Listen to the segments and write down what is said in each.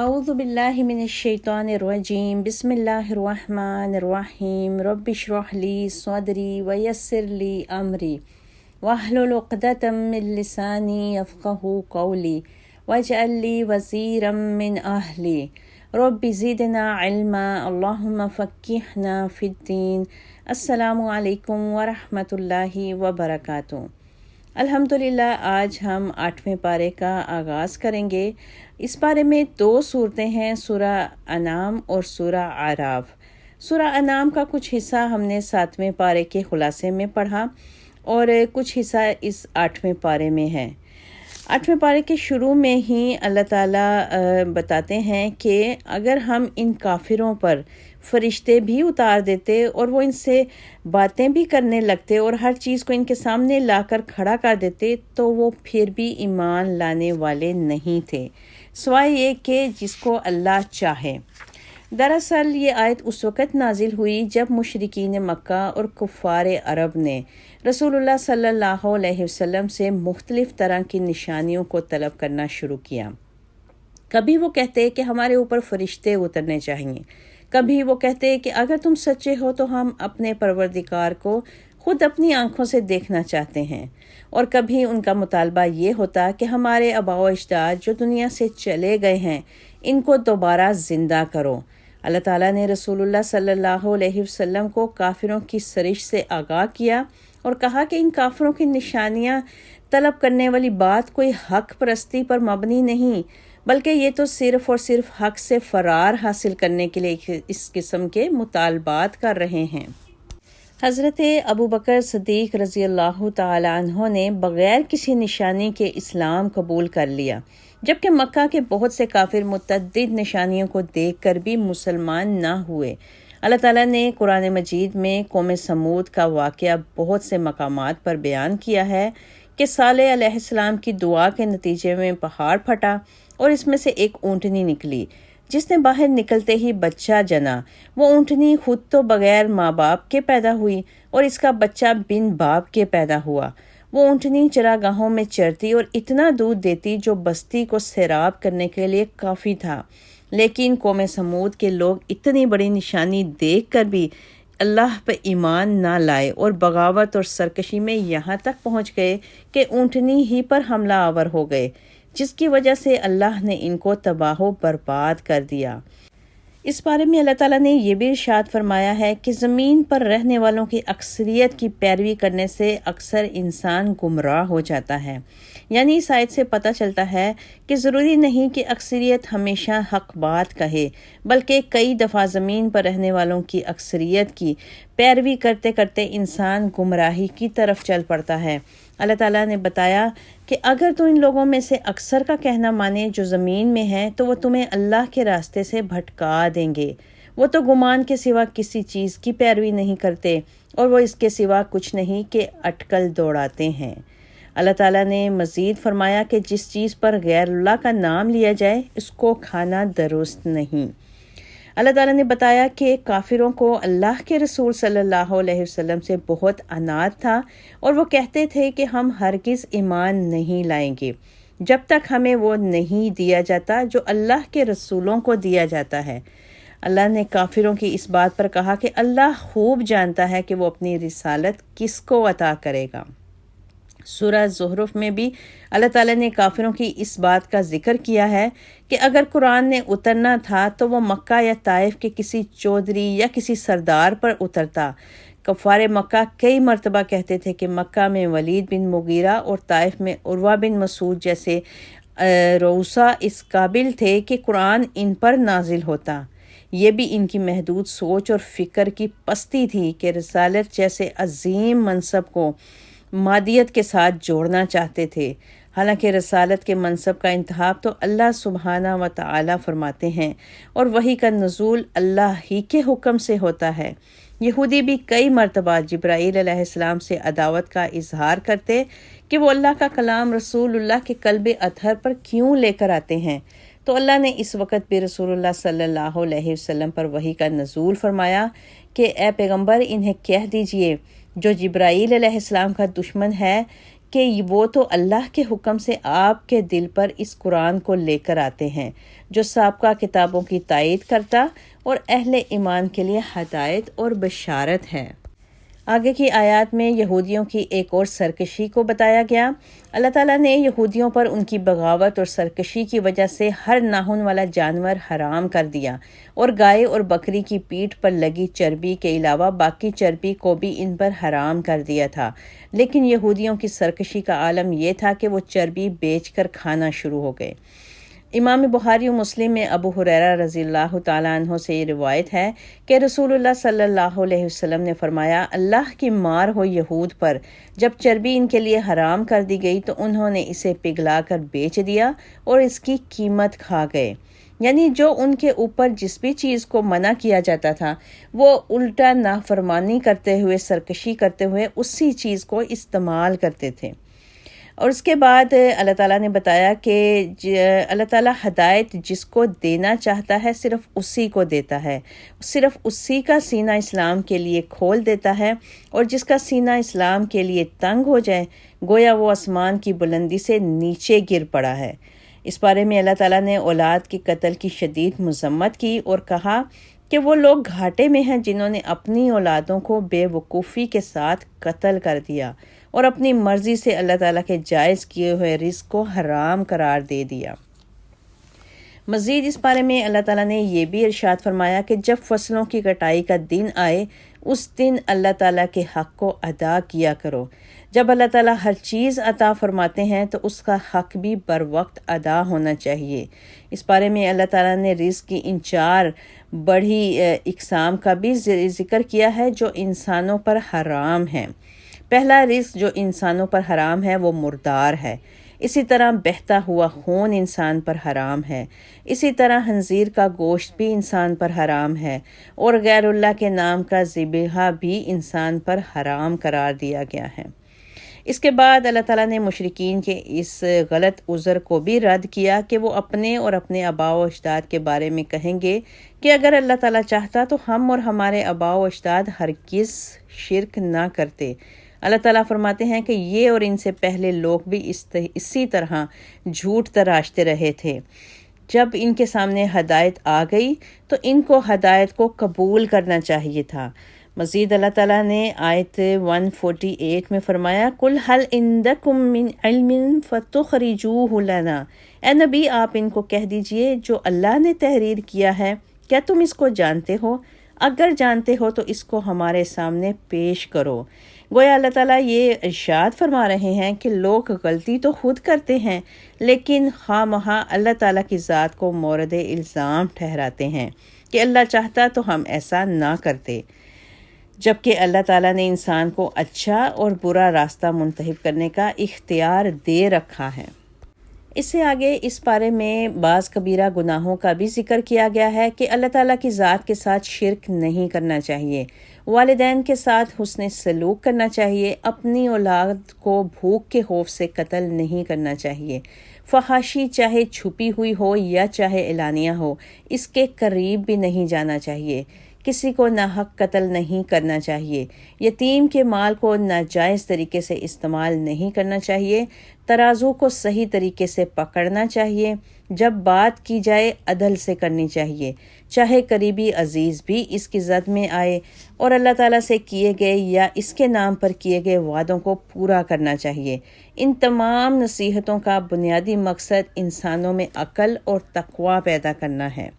اعوذ باللہ من الشیطان الرجیم بسم اللہ الرحمن الرحیم رب اشرح لی صدری ویسر لی امری واحلل عقدۃ من لسانی یفقہوا قولی واجعل لی وزیرا من اہلی رب زدنا علما اللہم فقہنا فی الدین۔ السلام علیکم ورحمۃ اللہ وبرکاتہ۔ الحمدللہ آج ہم 8ویں پارے کا آغاز کریں گے۔ اس پارے میں 2 صورتیں ہیں، سورہ انعام اور سورہ اعراف۔ سورہ انعام کا کچھ حصہ ہم نے 7ویں پارے کے خلاصے میں پڑھا اور کچھ حصہ اس 8ویں پارے میں ہے۔ 8ویں پارے کے شروع میں ہی اللہ تعالیٰ بتاتے ہیں کہ اگر ہم ان کافروں پر فرشتے بھی اتار دیتے اور وہ ان سے باتیں بھی کرنے لگتے اور ہر چیز کو ان کے سامنے لا کر کھڑا کر دیتے تو وہ پھر بھی ایمان لانے والے نہیں تھے، سوائے یہ کہ جس کو اللہ چاہے۔ دراصل یہ آیت اس وقت نازل ہوئی جب مشرکین مکہ اور کفار عرب نے رسول اللہ صلی اللہ علیہ وسلم سے مختلف طرح کی نشانیوں کو طلب کرنا شروع کیا۔ کبھی وہ کہتے کہ ہمارے اوپر فرشتے اترنے چاہیے، کبھی وہ کہتے کہ اگر تم سچے ہو تو ہم اپنے پروردگار کو خود اپنی آنکھوں سے دیکھنا چاہتے ہیں، اور کبھی ان کا مطالبہ یہ ہوتا کہ ہمارے آباء و اجداد جو دنیا سے چلے گئے ہیں ان کو دوبارہ زندہ کرو۔ اللہ تعالیٰ نے رسول اللہ صلی اللہ علیہ وسلم کو کافروں کی سرش سے آگاہ کیا اور کہا کہ ان کافروں کی نشانیاں طلب کرنے والی بات کوئی حق پرستی پر مبنی نہیں، بلکہ یہ تو صرف اور صرف حق سے فرار حاصل کرنے کے لیے اس قسم کے مطالبات کر رہے ہیں۔ حضرت ابوبکر صدیق رضی اللہ تعالی عنہ نے بغیر کسی نشانی کے اسلام قبول کر لیا، جبکہ مکہ کے بہت سے کافر متعدد نشانیوں کو دیکھ کر بھی مسلمان نہ ہوئے۔ اللہ تعالیٰ نے قرآن مجید میں قوم سمود کا واقعہ بہت سے مقامات پر بیان کیا ہے کہ صالح علیہ السلام کی دعا کے نتیجے میں پہاڑ پھٹا اور اس میں سے ایک اونٹنی نکلی، جس نے باہر نکلتے ہی بچہ جنا۔ وہ اونٹنی خود تو بغیر ماں باپ کے پیدا ہوئی اور اس کا بچہ بن باپ کے پیدا ہوا۔ وہ اونٹنی چراگاہوں میں چرتی اور اتنا دودھ دیتی جو بستی کو سیراب کرنے کے لیے کافی تھا، لیکن قوم سمود کے لوگ اتنی بڑی نشانی دیکھ کر بھی اللہ پہ ایمان نہ لائے اور بغاوت اور سرکشی میں یہاں تک پہنچ گئے کہ اونٹنی ہی پر حملہ آور ہو گئے، جس کی وجہ سے اللہ نے ان کو تباہ و برباد کر دیا۔ اس بارے میں اللہ تعالیٰ نے یہ بھی ارشاد فرمایا ہے کہ زمین پر رہنے والوں کی اکثریت کی پیروی کرنے سے اکثر انسان گمراہ ہو جاتا ہے۔ یعنی اس آیت سے پتہ چلتا ہے کہ ضروری نہیں کہ اکثریت ہمیشہ حق بات کہے، بلکہ کئی دفعہ زمین پر رہنے والوں کی اکثریت کی پیروی کرتے کرتے انسان گمراہی کی طرف چل پڑتا ہے۔ اللہ تعالیٰ نے بتایا کہ اگر تو ان لوگوں میں سے اکثر کا کہنا مانے جو زمین میں ہیں تو وہ تمہیں اللہ کے راستے سے بھٹکا دیں گے۔ وہ تو گمان کے سوا کسی چیز کی پیروی نہیں کرتے اور وہ اس کے سوا کچھ نہیں کہ اٹکل دوڑاتے ہیں۔ اللہ تعالیٰ نے مزید فرمایا کہ جس چیز پر غیر اللہ کا نام لیا جائے اس کو کھانا درست نہیں۔ اللہ تعالیٰ نے بتایا کہ کافروں کو اللہ کے رسول صلی اللہ علیہ وسلم سے بہت عناد تھا اور وہ کہتے تھے کہ ہم ہرگز ایمان نہیں لائیں گے جب تک ہمیں وہ نہیں دیا جاتا جو اللہ کے رسولوں کو دیا جاتا ہے۔ اللہ نے کافروں کی اس بات پر کہا کہ اللہ خوب جانتا ہے کہ وہ اپنی رسالت کس کو عطا کرے گا۔ سورہ زخرف میں بھی اللہ تعالیٰ نے کافروں کی اس بات کا ذکر کیا ہے کہ اگر قرآن نے اترنا تھا تو وہ مکہ یا طائف کے کسی چودھری یا کسی سردار پر اترتا۔ کفار مکہ کئی مرتبہ کہتے تھے کہ مکہ میں ولید بن مغیرہ اور طائف میں عروہ بن مسعود جیسے رؤسا اس قابل تھے کہ قرآن ان پر نازل ہوتا۔ یہ بھی ان کی محدود سوچ اور فکر کی پستی تھی کہ رسالت جیسے عظیم منصب کو مادیت کے ساتھ جوڑنا چاہتے تھے، حالانکہ رسالت کے منصب کا انتخاب تو اللہ سبحانہ و تعالی فرماتے ہیں اور وحی کا نزول اللہ ہی کے حکم سے ہوتا ہے۔ یہودی بھی کئی مرتبہ جبرائیل علیہ السلام سے عداوت کا اظہار کرتے کہ وہ اللہ کا کلام رسول اللہ کے قلب اطہر پر کیوں لے کر آتے ہیں، تو اللہ نے اس وقت بھی رسول اللہ صلی اللہ علیہ وسلم پر وحی کا نزول فرمایا کہ اے پیغمبر انہیں کہہ دیجئے جو جبرائیل علیہ السلام کا دشمن ہے کہ وہ تو اللہ کے حکم سے آپ کے دل پر اس قرآن کو لے کر آتے ہیں جو سابقہ کتابوں کی تائید کرتا اور اہل ایمان کے لیے ہدایت اور بشارت ہے۔ آگے کی آیات میں یہودیوں کی ایک اور سرکشی کو بتایا گیا۔ اللہ تعالیٰ نے یہودیوں پر ان کی بغاوت اور سرکشی کی وجہ سے ہر ناخن والا جانور حرام کر دیا اور گائے اور بکری کی پیٹھ پر لگی چربی کے علاوہ باقی چربی کو بھی ان پر حرام کر دیا تھا، لیکن یہودیوں کی سرکشی کا عالم یہ تھا کہ وہ چربی بیچ کر کھانا شروع ہو گئے۔ امام بخاری و مسلم میں ابو ہریرہ رضی اللہ تعالیٰ عنہ سے یہ روایت ہے کہ رسول اللہ صلی اللہ علیہ وسلم نے فرمایا، اللہ کی مار ہو یہود پر، جب چربی ان کے لیے حرام کر دی گئی تو انہوں نے اسے پگھلا کر بیچ دیا اور اس کی قیمت کھا گئے۔ یعنی جو ان کے اوپر جس بھی چیز کو منع کیا جاتا تھا وہ الٹا نافرمانی کرتے ہوئے، سرکشی کرتے ہوئے اسی چیز کو استعمال کرتے تھے۔ اور اس کے بعد اللہ تعالیٰ نے بتایا کہ اللہ تعالیٰ ہدایت جس کو دینا چاہتا ہے صرف اسی کو دیتا ہے، صرف اسی کا سینہ اسلام کے لیے کھول دیتا ہے، اور جس کا سینہ اسلام کے لیے تنگ ہو جائے گویا وہ آسمان کی بلندی سے نیچے گر پڑا ہے۔ اس بارے میں اللہ تعالیٰ نے اولاد کے قتل کی شدید مذمت کی اور کہا کہ وہ لوگ گھاٹے میں ہیں جنہوں نے اپنی اولادوں کو بے وقوفی کے ساتھ قتل کر دیا اور اپنی مرضی سے اللہ تعالیٰ کے جائز کیے ہوئے رزق کو حرام قرار دے دیا۔ مزید اس بارے میں اللہ تعالیٰ نے یہ بھی ارشاد فرمایا کہ جب فصلوں کی کٹائی کا دن آئے اس دن اللہ تعالیٰ کے حق کو ادا کیا کرو۔ جب اللہ تعالیٰ ہر چیز عطا فرماتے ہیں تو اس کا حق بھی بر وقت ادا ہونا چاہیے۔ اس بارے میں اللہ تعالیٰ نے رزق کی ان 4 بڑی اقسام کا بھی ذکر کیا ہے جو انسانوں پر حرام ہیں۔ پہلا رزق جو انسانوں پر حرام ہے وہ مردار ہے، اسی طرح بہتا ہوا خون انسان پر حرام ہے، اسی طرح خنزیر کا گوشت بھی انسان پر حرام ہے، اور غیر اللہ کے نام کا ذبیحہ بھی انسان پر حرام قرار دیا گیا ہے۔ اس کے بعد اللہ تعالیٰ نے مشرکین کے اس غلط عذر کو بھی رد کیا کہ وہ اپنے اور اپنے آباء و اجداد کے بارے میں کہیں گے کہ اگر اللہ تعالیٰ چاہتا تو ہم اور ہمارے آباء و اجداد ہرگز شرک نہ کرتے۔ اللہ تعالیٰ فرماتے ہیں کہ یہ اور ان سے پہلے لوگ بھی اسی طرح جھوٹ تراشتے رہے تھے۔ جب ان کے سامنے ہدایت آ گئی تو ان کو ہدایت کو قبول کرنا چاہیے تھا۔ مزید اللہ تعالیٰ نے آیت 148 میں فرمایا، قُلْ هَلْ عِندَكُم مِّنْ عِلْمٍ فَتُخْرِجُوهُ لَنَا۔ اے نبی آپ ان کو کہہ دیجئے جو اللہ نے تحریر کیا ہے کیا تم اس کو جانتے ہو؟ اگر جانتے ہو تو اس کو ہمارے سامنے پیش کرو۔ گویا اللہ تعالیٰ یہ ارشاد فرما رہے ہیں کہ لوگ غلطی تو خود کرتے ہیں لیکن خواہ مخواہ اللہ تعالیٰ کی ذات کو مورد الزام ٹھہراتے ہیں کہ اللہ چاہتا تو ہم ایسا نہ کرتے، جبکہ اللہ تعالیٰ نے انسان کو اچھا اور برا راستہ منتخب کرنے کا اختیار دے رکھا ہے۔ اس سے آگے اس بارے میں بعض کبیرہ گناہوں کا بھی ذکر کیا گیا ہے کہ اللہ تعالیٰ کی ذات کے ساتھ شرک نہیں کرنا چاہیے، والدین کے ساتھ حسن سلوک کرنا چاہیے، اپنی اولاد کو بھوک کے خوف سے قتل نہیں کرنا چاہیے، فحاشی چاہے چھپی ہوئی ہو یا چاہے اعلانیہ ہو اس کے قریب بھی نہیں جانا چاہیے، کسی کو ناحق قتل نہیں کرنا چاہیے، یتیم کے مال کو ناجائز طریقے سے استعمال نہیں کرنا چاہیے، ترازو کو صحیح طریقے سے پکڑنا چاہیے، جب بات کی جائے عدل سے کرنی چاہیے، چاہے قریبی عزیز بھی اس کی زد میں آئے، اور اللہ تعالیٰ سے کیے گئے یا اس کے نام پر کیے گئے وعدوں کو پورا کرنا چاہیے۔ ان تمام نصیحتوں کا بنیادی مقصد انسانوں میں عقل اور تقوی پیدا کرنا ہے۔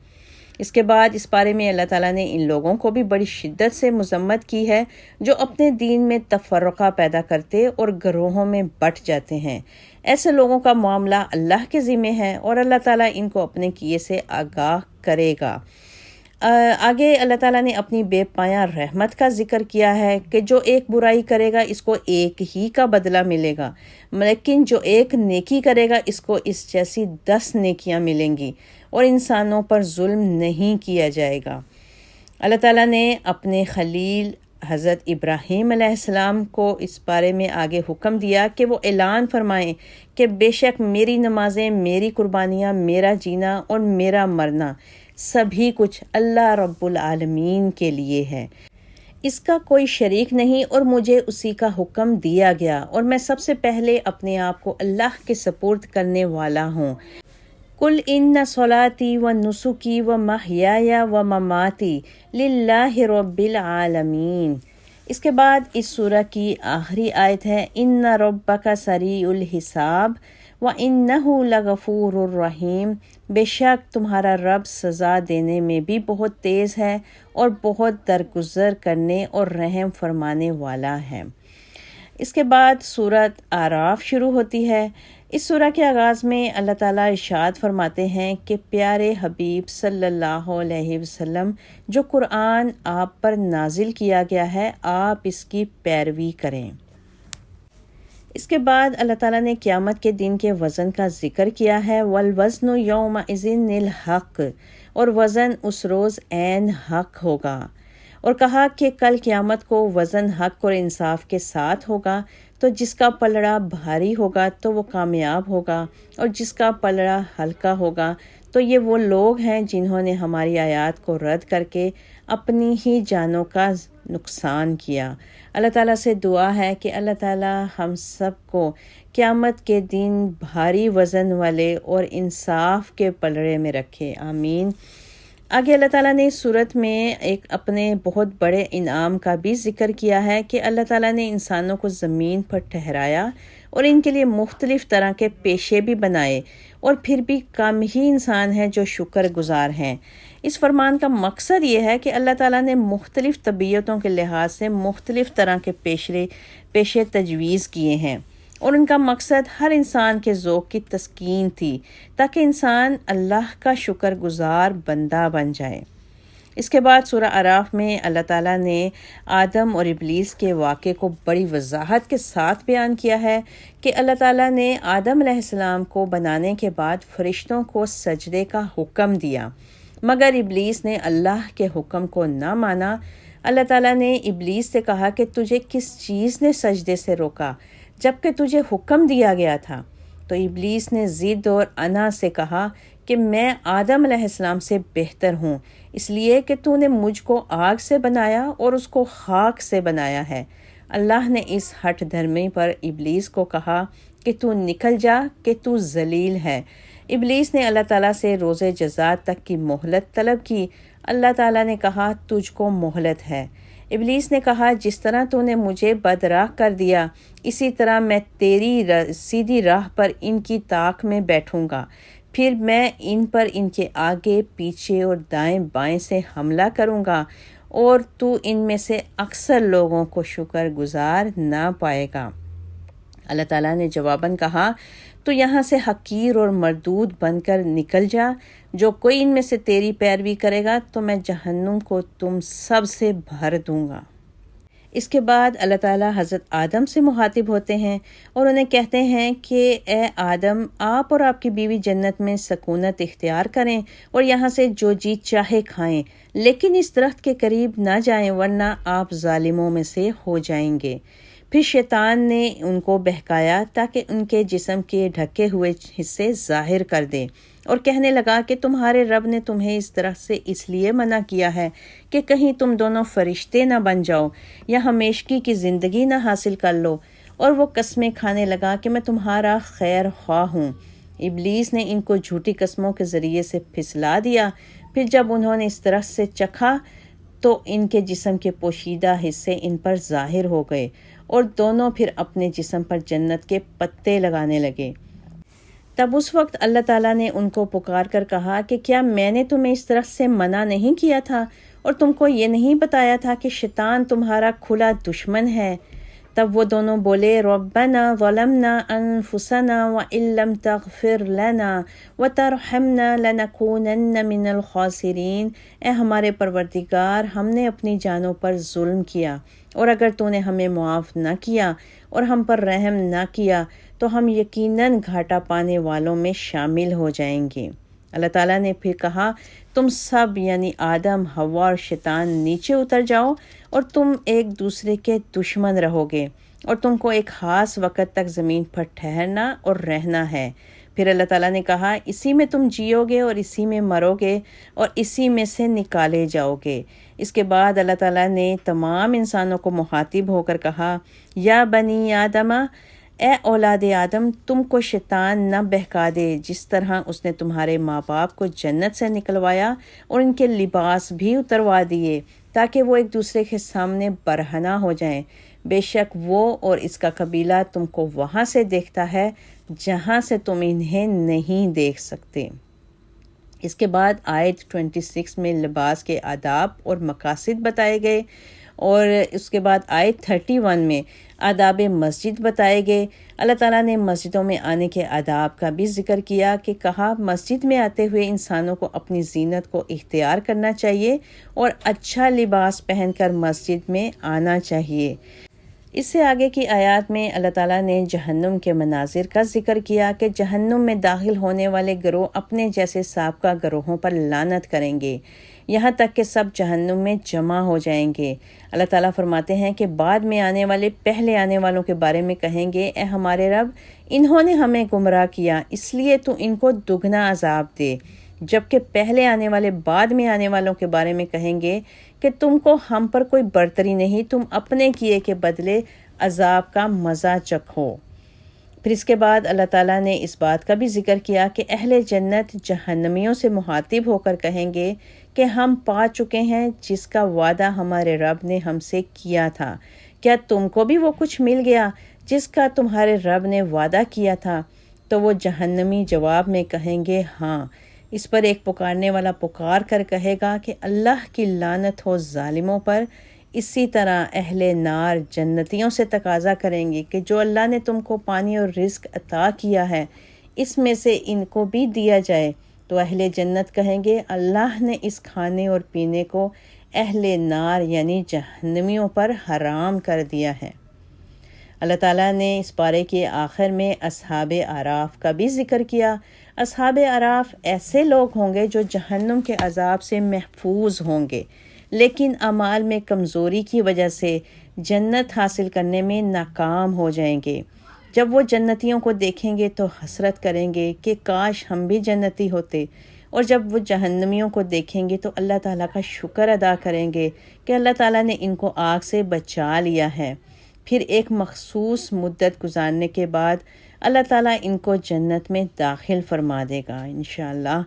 اس کے بعد اس بارے میں اللہ تعالیٰ نے ان لوگوں کو بھی بڑی شدت سے مذمت کی ہے جو اپنے دین میں تفرقہ پیدا کرتے اور گروہوں میں بٹ جاتے ہیں۔ ایسے لوگوں کا معاملہ اللہ کے ذمہ ہے اور اللہ تعالیٰ ان کو اپنے کیے سے آگاہ کرے گا۔ آگے اللہ تعالیٰ نے اپنی بے پایاں رحمت کا ذکر کیا ہے کہ جو ایک برائی کرے گا اس کو ایک ہی کا بدلہ ملے گا، لیکن جو ایک نیکی کرے گا اس کو اس جیسی 10 نیکیاں ملیں گی، اور انسانوں پر ظلم نہیں کیا جائے گا۔ اللہ تعالیٰ نے اپنے خلیل حضرت ابراہیم علیہ السلام کو اس بارے میں آگے حکم دیا کہ وہ اعلان فرمائیں کہ بے شک میری نمازیں، میری قربانیاں، میرا جینا اور میرا مرنا سبھی کچھ اللہ رب العالمین کے لیے ہے۔ اس کا کوئی شریک نہیں اور مجھے اسی کا حکم دیا گیا اور میں سب سے پہلے اپنے آپ کو اللہ کے سپرد کرنے والا ہوں۔ قل ان صلاتی و نسکی و محیای و مماتی للہ رب العالمین۔ اس کے بعد اس سورہ کی آخری آیت ہے ان ربک سریع الحساب وانہ لغفور الرحیم۔ بے شک تمہارا رب سزا دینے میں بھی بہت تیز ہے اور بہت درگزر کرنے اور رحم فرمانے والا ہے۔ اس کے بعد سورۃ اعراف شروع ہوتی ہے۔ اس سورہ کے آغاز میں اللہ تعالیٰ ارشاد فرماتے ہیں کہ پیارے حبیب صلی اللہ علیہ وسلم، جو قرآن آپ پر نازل کیا گیا ہے آپ اس کی پیروی کریں۔ اس کے بعد اللہ تعالیٰ نے قیامت کے دن کے وزن کا ذکر کیا ہے، والوزن یومئذ الحق، اور وزن اس روز عین حق ہوگا، اور کہا کہ کل قیامت کو وزن حق اور انصاف کے ساتھ ہوگا، تو جس کا پلڑا بھاری ہوگا تو وہ کامیاب ہوگا، اور جس کا پلڑا ہلکا ہوگا تو یہ وہ لوگ ہیں جنہوں نے ہماری آیات کو رد کر کے اپنی ہی جانوں کا نقصان کیا۔ اللہ تعالیٰ سے دعا ہے کہ اللہ تعالیٰ ہم سب کو قیامت کے دن بھاری وزن والے اور انصاف کے پلڑے میں رکھے، آمین۔ آگے اللہ تعالیٰ نے اس صورت میں ایک اپنے بہت بڑے انعام کا بھی ذکر کیا ہے کہ اللہ تعالیٰ نے انسانوں کو زمین پر ٹھہرایا اور ان کے لیے مختلف طرح کے پیشے بھی بنائے، اور پھر بھی کم ہی انسان ہیں جو شکر گزار ہیں۔ اس فرمان کا مقصد یہ ہے کہ اللہ تعالیٰ نے مختلف طبیعتوں کے لحاظ سے مختلف طرح کے پیشے تجویز کیے ہیں، اور ان کا مقصد ہر انسان کے ذوق کی تسکین تھی تاکہ انسان اللہ کا شکر گزار بندہ بن جائے۔ اس کے بعد سورہ اعراف میں اللہ تعالیٰ نے آدم اور ابلیس کے واقعے کو بڑی وضاحت کے ساتھ بیان کیا ہے کہ اللہ تعالیٰ نے آدم علیہ السلام کو بنانے کے بعد فرشتوں کو سجدے کا حکم دیا، مگر ابلیس نے اللہ کے حکم کو نہ مانا۔ اللہ تعالیٰ نے ابلیس سے کہا کہ تجھے کس چیز نے سجدے سے روکا جبکہ تجھے حکم دیا گیا تھا؟ تو ابلیس نے ضد اور انا سے کہا کہ میں آدم علیہ السلام سے بہتر ہوں، اس لیے کہ تو نے مجھ کو آگ سے بنایا اور اس کو خاک سے بنایا ہے۔ اللہ نے اس ہٹ دھرمی پر ابلیس کو کہا کہ تو نکل جا کہ تو ذلیل ہے۔ ابلیس نے اللہ تعالیٰ سے روز جزا تک کی مہلت طلب کی۔ اللہ تعالیٰ نے کہا تجھ کو مہلت ہے۔ ابلیس نے کہا جس طرح تو نے مجھے بدراہ کر دیا اسی طرح میں تیری سیدھی راہ پر ان کی طاق میں بیٹھوں گا، پھر میں ان پر ان کے آگے پیچھے اور دائیں بائیں سے حملہ کروں گا، اور تو ان میں سے اکثر لوگوں کو شکر گزار نہ پائے گا۔ اللہ تعالیٰ نے جواباً کہا تو یہاں سے حقیر اور مردود بن کر نکل جا، جو کوئی ان میں سے تیری پیروی کرے گا تو میں جہنم کو تم سب سے بھر دوں گا۔ اس کے بعد اللہ تعالیٰ حضرت آدم سے مخاطب ہوتے ہیں اور انہیں کہتے ہیں کہ اے آدم، آپ اور آپ کی بیوی جنت میں سکونت اختیار کریں اور یہاں سے جو جی چاہے کھائیں، لیکن اس درخت کے قریب نہ جائیں ورنہ آپ ظالموں میں سے ہو جائیں گے۔ پھر شیطان نے ان کو بہکایا تاکہ ان کے جسم کے ڈھکے ہوئے حصے ظاہر کر دے، اور کہنے لگا کہ تمہارے رب نے تمہیں اس درخت سے اس لیے منع کیا ہے کہ کہیں تم دونوں فرشتے نہ بن جاؤ یا ہمیشگی کی زندگی نہ حاصل کر لو۔ اور وہ قسمیں کھانے لگا کہ میں تمہارا خیر خواہ ہوں۔ ابلیس نے ان کو جھوٹی قسموں کے ذریعے سے پھسلا دیا۔ پھر جب انہوں نے اس درخت سے چکھا تو ان کے جسم کے پوشیدہ حصے ان پر ظاہر ہو گئے، اور دونوں پھر اپنے جسم پر جنت کے پتے لگانے لگے۔ تب اس وقت اللہ تعالیٰ نے ان کو پکار کر کہا کہ کیا میں نے تمہیں اس درخت سے منع نہیں کیا تھا اور تم کو یہ نہیں بتایا تھا کہ شیطان تمہارا کھلا دشمن ہے؟ تب وہ دونوں بولے ربنا ظلمنا انفسنا وان لم تغفر لنا وترحمنا لنکونن من الخاسرین۔ اے ہمارے پروردگار، ہم نے اپنی جانوں پر ظلم کیا، اور اگر تو نے ہمیں معاف نہ کیا اور ہم پر رحم نہ کیا تو ہم یقیناً گھاٹا پانے والوں میں شامل ہو جائیں گے۔ اللہ تعالیٰ نے پھر کہا تم سب یعنی آدم، حوا اور شیطان نیچے اتر جاؤ، اور تم ایک دوسرے کے دشمن رہو گے، اور تم کو ایک خاص وقت تک زمین پر ٹھہرنا اور رہنا ہے۔ پھر اللہ تعالیٰ نے کہا اسی میں تم جیو گے اور اسی میں مرو گے اور اسی میں سے نکالے جاؤ گے۔ اس کے بعد اللہ تعالیٰ نے تمام انسانوں کو مخاطب ہو کر کہا یا بنی آدم، اے اولاد آدم، تم کو شیطان نہ بہکا دے جس طرح اس نے تمہارے ماں باپ کو جنت سے نکلوایا اور ان کے لباس بھی اتروا دیے تاکہ وہ ایک دوسرے کے سامنے برہنہ ہو جائیں۔ بے شک وہ اور اس کا قبیلہ تم کو وہاں سے دیکھتا ہے جہاں سے تم انہیں نہیں دیکھ سکتے۔ اس کے بعد آیت 26 میں لباس کے آداب اور مقاصد بتائے گئے، اور اس کے بعد آیت 31 میں آداب مسجد بتائے گئے۔ اللہ تعالیٰ نے مسجدوں میں آنے کے آداب کا بھی ذکر کیا کہ کہا مسجد میں آتے ہوئے انسانوں کو اپنی زینت کو اختیار کرنا چاہیے اور اچھا لباس پہن کر مسجد میں آنا چاہیے۔ اس سے آگے کی آیات میں اللہ تعالیٰ نے جہنم کے مناظر کا ذکر کیا کہ جہنم میں داخل ہونے والے گروہ اپنے جیسے سابقہ گروہوں پر لعنت کریں گے، یہاں تک کہ سب جہنم میں جمع ہو جائیں گے۔ اللہ تعالیٰ فرماتے ہیں کہ بعد میں آنے والے پہلے آنے والوں کے بارے میں کہیں گے اے ہمارے رب، انہوں نے ہمیں گمراہ کیا، اس لیے تو ان کو دگنا عذاب دے، جبکہ پہلے آنے والے بعد میں آنے والوں کے بارے میں کہیں گے کہ تم کو ہم پر کوئی برتری نہیں، تم اپنے کیے کے بدلے عذاب کا مزہ چکھو۔ پھر اس کے بعد اللہ تعالیٰ نے اس بات کا بھی ذکر کیا کہ اہل جنت جہنمیوں سے مخاطب ہو کر کہیں گے کہ ہم پا چکے ہیں جس کا وعدہ ہمارے رب نے ہم سے کیا تھا، کیا تم کو بھی وہ کچھ مل گیا جس کا تمہارے رب نے وعدہ کیا تھا؟ تو وہ جہنمی جواب میں کہیں گے ہاں۔ اس پر ایک پکارنے والا پکار کر کہے گا کہ اللہ کی لعنت ہو ظالموں پر۔ اسی طرح اہل نار جنتیوں سے تقاضا کریں گے کہ جو اللہ نے تم کو پانی اور رزق عطا کیا ہے اس میں سے ان کو بھی دیا جائے، تو اہل جنت کہیں گے اللہ نے اس کھانے اور پینے کو اہل نار یعنی جہنمیوں پر حرام کر دیا ہے۔ اللہ تعالیٰ نے اس پارے کے آخر میں اصحاب اعراف کا بھی ذکر کیا۔ اصحاب اعراف ایسے لوگ ہوں گے جو جہنم کے عذاب سے محفوظ ہوں گے، لیکن اعمال میں کمزوری کی وجہ سے جنت حاصل کرنے میں ناکام ہو جائیں گے۔ جب وہ جنتیوں کو دیکھیں گے تو حسرت کریں گے کہ کاش ہم بھی جنتی ہوتے، اور جب وہ جہنمیوں کو دیکھیں گے تو اللہ تعالیٰ کا شکر ادا کریں گے کہ اللہ تعالیٰ نے ان کو آگ سے بچا لیا ہے۔ پھر ایک مخصوص مدت گزارنے کے بعد اللہ تعالیٰ ان کو جنت میں داخل فرما دے گا انشاءاللہ۔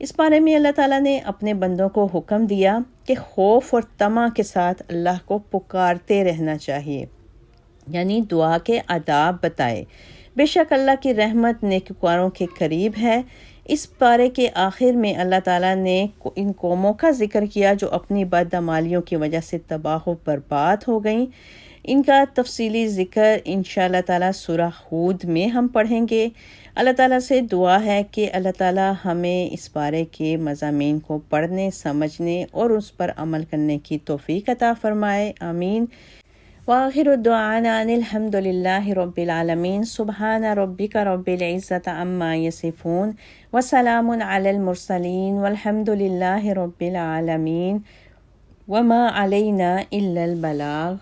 اس بارے میں اللہ تعالیٰ نے اپنے بندوں کو حکم دیا کہ خوف اور طمع کے ساتھ اللہ کو پکارتے رہنا چاہیے، یعنی دعا کے آداب بتائے۔ بے شک اللہ کی رحمت نیکوکاروں کے قریب ہے۔ اس پارے کے آخر میں اللہ تعالیٰ نے ان قوموں کا ذکر کیا جو اپنی بدعمالیوں کی وجہ سے تباہ و برباد ہو گئیں۔ ان کا تفصیلی ذکر انشاءاللہ تعالیٰ سورہ ہود میں ہم پڑھیں گے۔ اللہ تعالیٰ سے دعا ہے کہ اللہ تعالیٰ ہمیں اس بارے کے مضامین کو پڑھنے، سمجھنے اور اس پر عمل کرنے کی توفیق عطا فرمائے، آمین۔ وآخر دعوانا ان الحمد للہ رب العالمین۔ سبحان ربک رب العزۃ عما یصفون وسلام علی المرسلین والحمد للہ رب العالمین وما علینا الا البلاغ۔